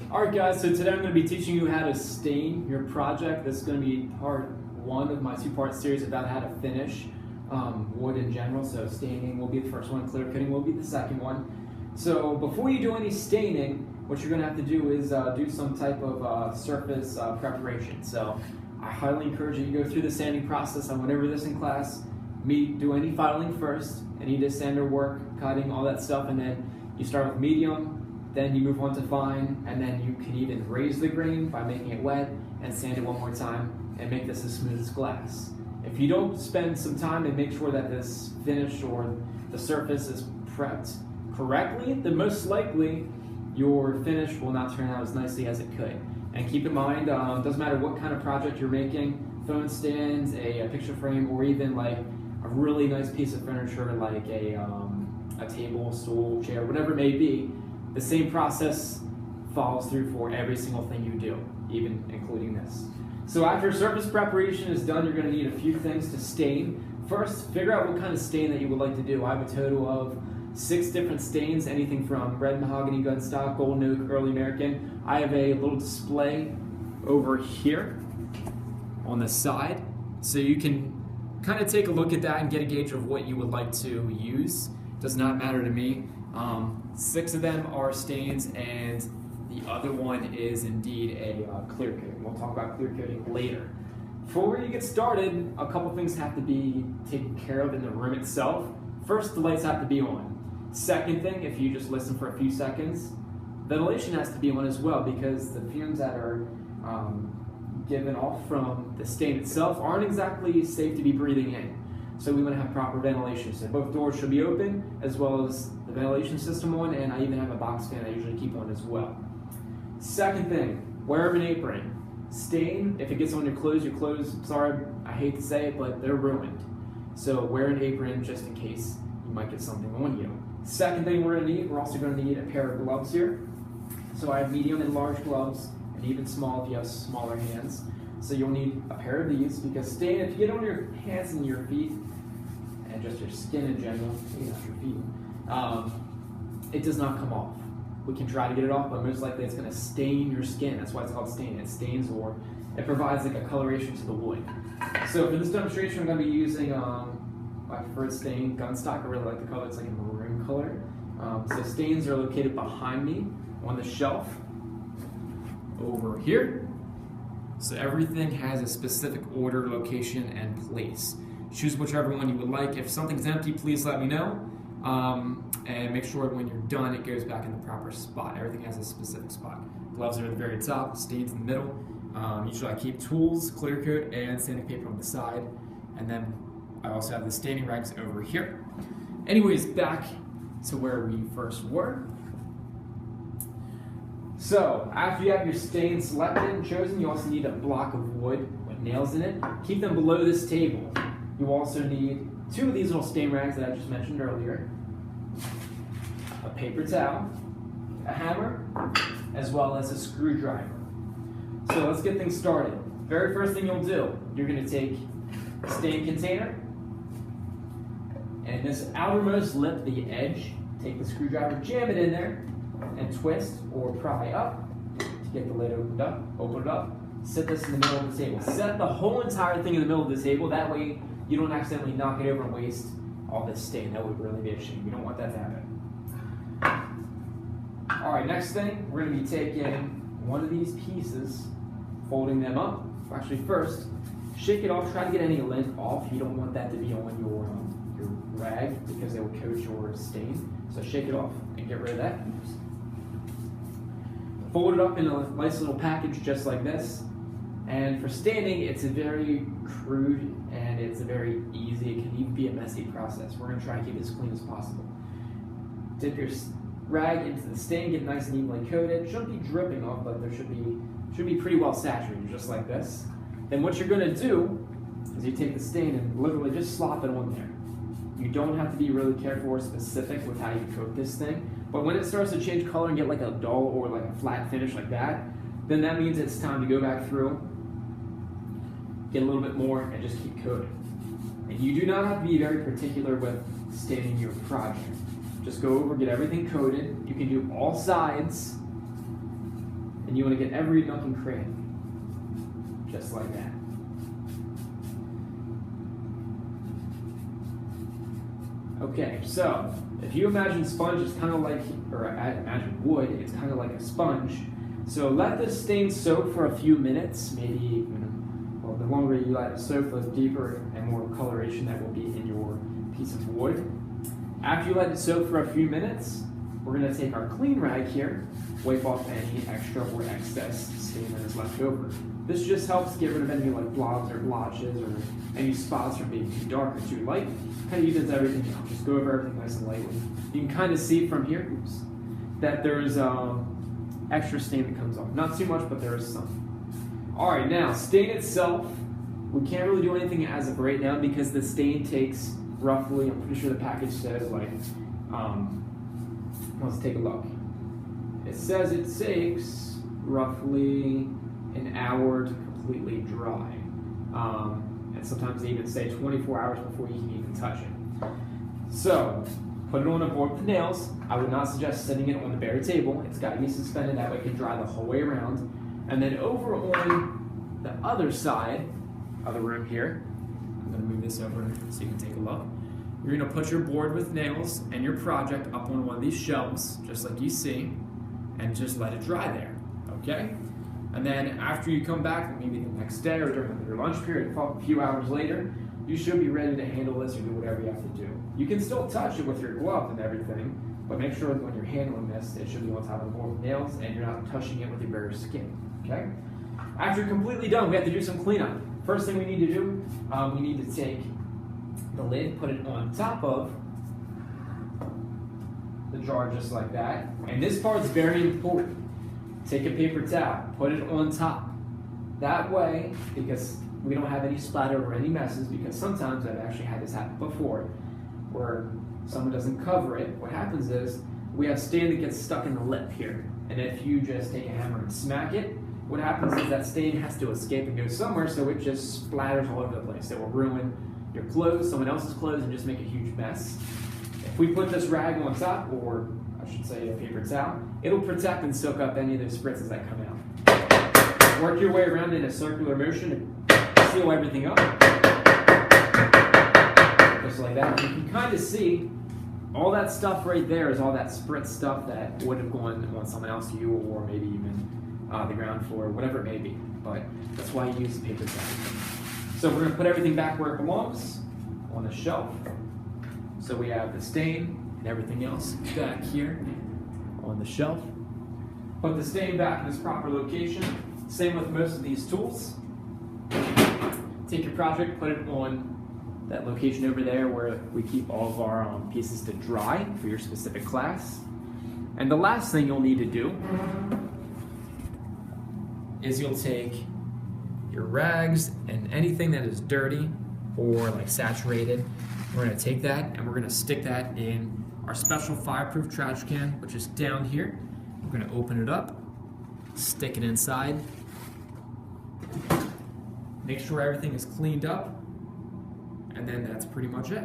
Alright guys, so today I'm going to be teaching you how to stain your project. This is going to be part one of my two-part series about how to finish wood in general. So staining will be the first one, clear coating will be the second one. So before you do any staining, what you're going to have to do is do some type of surface preparation. So I highly encourage you to go through the sanding process. I went over this in class. Do any filing first, any disander work, cutting, all that stuff, and then you start with medium. Then you move on to fine, and then you can even raise the grain by making it wet and sand it one more time and make this as smooth as glass. If you don't spend some time and make sure that this finish or the surface is prepped correctly, then most likely your finish will not turn out as nicely as it could. And keep in mind, doesn't matter what kind of project you're making, phone stands, a picture frame, or even like a really nice piece of furniture like a table, stool, chair, whatever it may be, the same process follows through for every single thing you do, even including this. So after surface preparation is done, you're going to need a few things to stain. First, figure out what kind of stain that you would like to do. I have a total of 6 different stains, anything from red mahogany, gunstock, golden oak, early American. I have a little display over here on the side, so you can kind of take a look at that and get a gauge of what you would like to use. Does not matter to me. 6 of them are stains, and the other one is indeed a clear coating. We'll talk about clear coating later. Before you get started, a couple things have to be taken care of in the room itself. First, the lights have to be on. Second thing, if you just listen for a few seconds, ventilation has to be on as well, because the fumes that are given off from the stain itself aren't exactly safe to be breathing in. So we want to have proper ventilation. So both doors should be open, as well as the ventilation system on, and I even have a box fan I usually keep on as well. Second thing, wear an apron. Stain, if it gets on your clothes, sorry, I hate to say it, but they're ruined. So wear an apron just in case you might get something on you. Second thing we're also going to need a pair of gloves here. So I have medium and large gloves, and even small if you have smaller hands. So you'll need a pair of these, because stain, if you get on your hands and your feet, and just your skin in general, maybe not your feet, it does not come off. We can try to get it off, but most likely it's going to stain your skin. That's why it's called stain. It stains, or it provides like a coloration to the wood. So for this demonstration, I'm going to be using my preferred stain, gunstock. I really like the color. It's like a maroon color. So stains are located behind me on the shelf over here. So everything has a specific order, location, and place. Choose whichever one you would like. If something's empty, please let me know. And make sure when you're done, it goes back in the proper spot. Everything has a specific spot. Gloves are at the very top, stains in the middle. Usually I keep tools, clear coat, and sanding paper on the side. And then I also have the staining rags over here. Anyways, back to where we first were. So, after you have your stain selected and chosen, you also need a block of wood with nails in it. Keep them below this table. You also need 2 of these little stain rags that I just mentioned earlier, a paper towel, a hammer, as well as a screwdriver. So let's get things started. Very first thing you'll do, you're going to take a stain container, and this outermost lip, the edge, take the screwdriver, jam it in there, and twist or pry up to get the lid opened up. Open it up. Set this in the middle of the table. Set the whole entire thing in the middle of the table. That way you don't accidentally knock it over and waste all this stain. That would really be a shame. You don't want that to happen. Alright, next thing, we're going to be taking one of these pieces, folding them up. Actually, first, shake it off. Try to get any lint off. You don't want that to be on your rag, because it will coat your stain. So shake it off and get rid of that. Fold it up in a nice little package just like this. And for staining, it's a very crude and it's a very easy, it can even be a messy process. We're going to try to keep it as clean as possible. Dip your rag into the stain, get nice and evenly coated. Shouldn't be dripping off, but there should be pretty well saturated, just like this. Then what you're going to do is you take the stain and literally just slop it on there. You don't have to be really careful or specific with how you coat this thing, but when it starts to change color and get like a dull or like a flat finish like that, then that means it's time to go back through, get a little bit more, and just keep coating. And you do not have to be very particular with staining your project. Just go over, get everything coated. You can do all sides, And you want to get every nook and cranny, just like that. Okay, so if you imagine sponge is kind of like, or I imagine wood, it's kind of like a sponge. So let this stain soak for a few minutes, maybe, well, the longer you let it soak, the deeper and more coloration that will be in your piece of wood. After you let it soak for a few minutes, we're going to take our clean rag here, wipe off any extra or excess stain that is left over. This just helps get rid of any like blobs or blotches or any spots from being too dark or too light. Kind of evens everything out. Just go over everything nice and lightly. You can kind of see from here, that there's extra stain that comes off. Not too much, but there is some. All right, now stain itself, we can't really do anything as of right now because the stain takes roughly, I'm pretty sure the package says like, let's take a look. It says it takes roughly an hour to completely dry. And sometimes they even say 24 hours before you can even touch it. So, put it on a board with nails. I would not suggest setting it on the bare table. It's got to be suspended, that way it can dry the whole way around. And then over on the other side of the room here, I'm going to move this over so you can take a look. You're going to put your board with nails and your project up on one of these shelves, just like you see, and just let it dry there, okay? And then after you come back, maybe the next day or during your lunch period, a few hours later, you should be ready to handle this or do whatever you have to do. You can still touch it with your gloves and everything, but make sure that when you're handling this, it should be on top of the board with nails and you're not touching it with your bare skin, okay? After you're completely done, we have to do some cleanup. First thing we need to do, we need to take the lid, put it on top of the jar just like that. And this part's very important. Take a paper towel, put it on top. That way, because we don't have any splatter or any messes, because sometimes I've actually had this happen before, where someone doesn't cover it. What happens is, we have stain that gets stuck in the lip here. And if you just take a hammer and smack it, what happens is that stain has to escape and go somewhere, so it just splatters all over the place. It will ruin your clothes, someone else's clothes, and just make a huge mess. If we put this rag on top, or I should say a paper towel, it'll protect and soak up any of those spritzes that come out. Work your way around in a circular motion to seal everything up. Just like that. You can kind of see all that stuff right there is all that spritz stuff that would have gone on someone else, you, or maybe even the ground floor, whatever it may be. But that's why you use a paper towel. So we're going to put everything back where it belongs, on the shelf. So we have the stain and everything else back here on the shelf. Put the stain back in its proper location. Same with most of these tools. Take your project, put it on that location over there where we keep all of our pieces to dry for your specific class. And the last thing you'll need to do is you'll take your rags and anything that is dirty or like saturated. We're going to take that and we're going to stick that in our special fireproof trash can, which is down here. We're going to open it up, stick it inside, make sure everything is cleaned up, and then that's pretty much it.